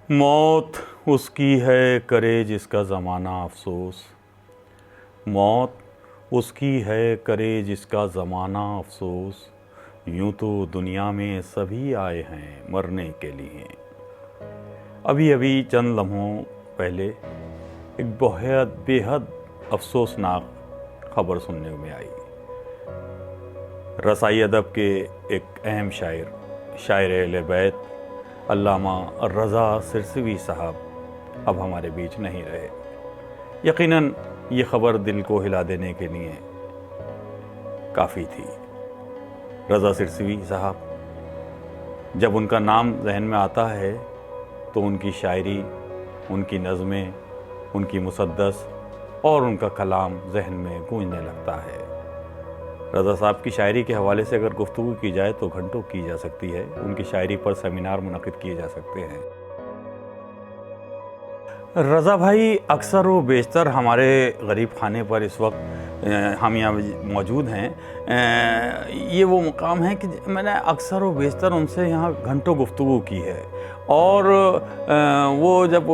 मौत उसकी है करे जिसका ज़माना अफसोस। मौत उसकी है करे जिसका ज़माना अफसोस। यूँ तो दुनिया में सभी आए हैं मरने के लिए। अभी अभी चंद लम्हों पहले एक बेहद अफसोसनाक खबर सुनने में आई। रसाई अदब के एक अहम शायर अहले बैत अल्लामा रज़ा सिरसिवी साहब अब हमारे बीच नहीं रहे। यकीनन ये ख़बर दिल को हिला देने के लिए काफ़ी थी। रज़ा सिरसिवी साहब, जब उनका नाम जहन में आता है तो उनकी शायरी, उनकी नज़में, उनकी मुसद्दस और उनका कलाम जहन में गूंजने लगता है। रज़ा साहब की शायरी के हवाले से अगर गुफ्तगू की जाए तो घंटों की जा सकती है। उनकी शायरी पर सेमिनार मुनक़िद किए जा सकते हैं। रज़ा भाई अक्सर व बेशतर हमारे गरीब खाने पर इस वक्त हम यहाँ मौजूद हैं। ये वो मुकाम है कि मैंने अक्सर व बेशतर उनसे यहाँ घंटों गुफ्तगू की है। और वो जब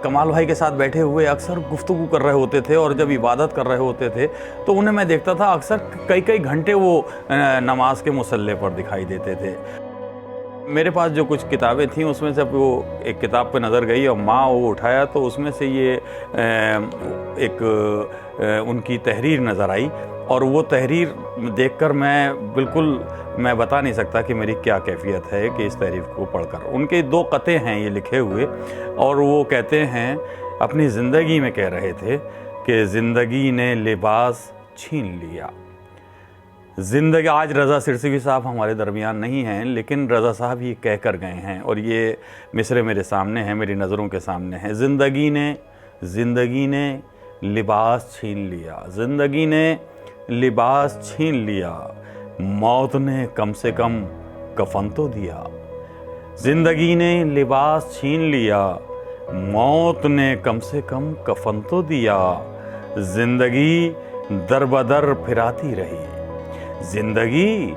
कमाल भाई के साथ बैठे हुए अक्सर गुफ्तगू कर रहे होते थे और जब इबादत कर रहे होते थे तो उन्हें मैं देखता था अक्सर कई घंटे वो नमाज के मुसल्ले पर दिखाई देते थे। मेरे पास जो कुछ किताबें थीं उसमें से वो एक किताब पे नज़र गई और माँ वो उठाया तो उसमें से ये एक उनकी तहरीर नज़र आई। और वो तहरीर देखकर मैं बता नहीं सकता कि मेरी क्या कैफियत है कि इस तहरीर को पढ़कर। उनके 2 कते हैं ये लिखे हुए और वो कहते हैं, अपनी ज़िंदगी में कह रहे थे कि ज़िंदगी ने लिबास छीन लिया। ज़िंदगी, आज रज़ा सिरसिवी साहब हमारे दरमियान नहीं हैं, लेकिन रज़ा साहब ये कह कर गए हैं और ये मिसरे मेरे सामने हैं, मेरी नज़रों के सामने हैं। ज़िंदगी ने लिबास छीन लिया, ज़िंदगी ने लिबास छीन लिया, मौत ने कम से कम कफन तो दिया। ज़िंदगी ने लिबास छीन लिया, मौत ने कम से कम कफन तो दिया। ज़िंदगी दर बदर फिराती रही, ज़िंदगी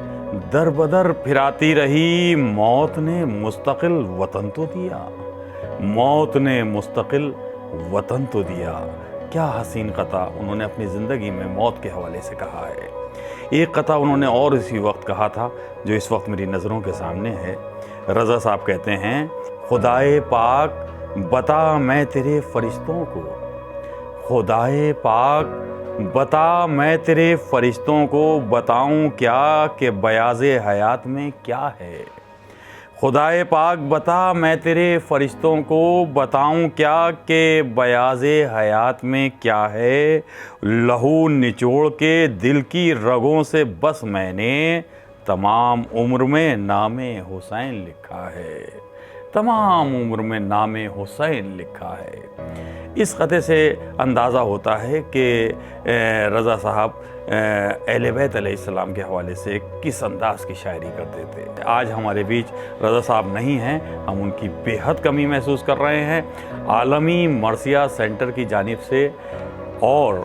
दर बदर फिराती रही, मौत ने मुस्तकिल वतन तो दिया, मौत ने मुस्तकिल वतन तो दिया। क्या हसीन कता उन्होंने अपनी ज़िंदगी में मौत के हवाले से कहा है। एक कता उन्होंने और इसी वक्त कहा था जो इस वक्त मेरी नज़रों के सामने है। रज़ा साहब कहते हैं, खुदाए पाक बता मैं तेरे फरिश्तों को, खुदाए पाक बता मैं तेरे फरिश्तों को बताऊं क्या कि बयाज़े हयात में क्या है। खुदाए पाक बता मैं तेरे फरिश्तों को बताऊं क्या कि बयाज़े हयात में क्या है। लहू निचोड़ के दिल की रगों से बस मैंने तमाम उम्र में नामे हुसैन लिखा है, तमाम उम्र में नामे हुसैन लिखा है। इस क़ते से अंदाज़ा होता है कि रज़ा साहब अहले बैत अलैहिस्सलाम के हवाले से किस अंदाज़ की शायरी करते थे। आज हमारे बीच रज़ा साहब नहीं हैं, हम उनकी बेहद कमी महसूस कर रहे हैं। आलमी मर्सिया सेंटर की जानिब से और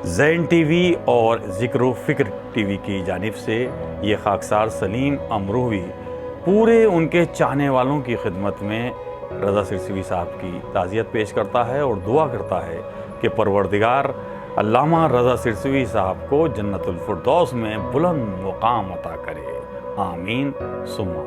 ज़ैन टीवी और ज़िक्र फ़िक्र टीवी की जानिब से ये खाकसार सलीम अमरोही पूरे उनके चाहने वालों की खिदमत में रज़ा सिरसिवी साहब की ताज़ियत पेश करता है और दुआ करता है कि परवरदिगार अल्लामा रज़ा सिरसिवी साहब को जन्नतुल फ़िरदौस में बुलंद मुक़ाम अता करे। आमीन सुम्मा।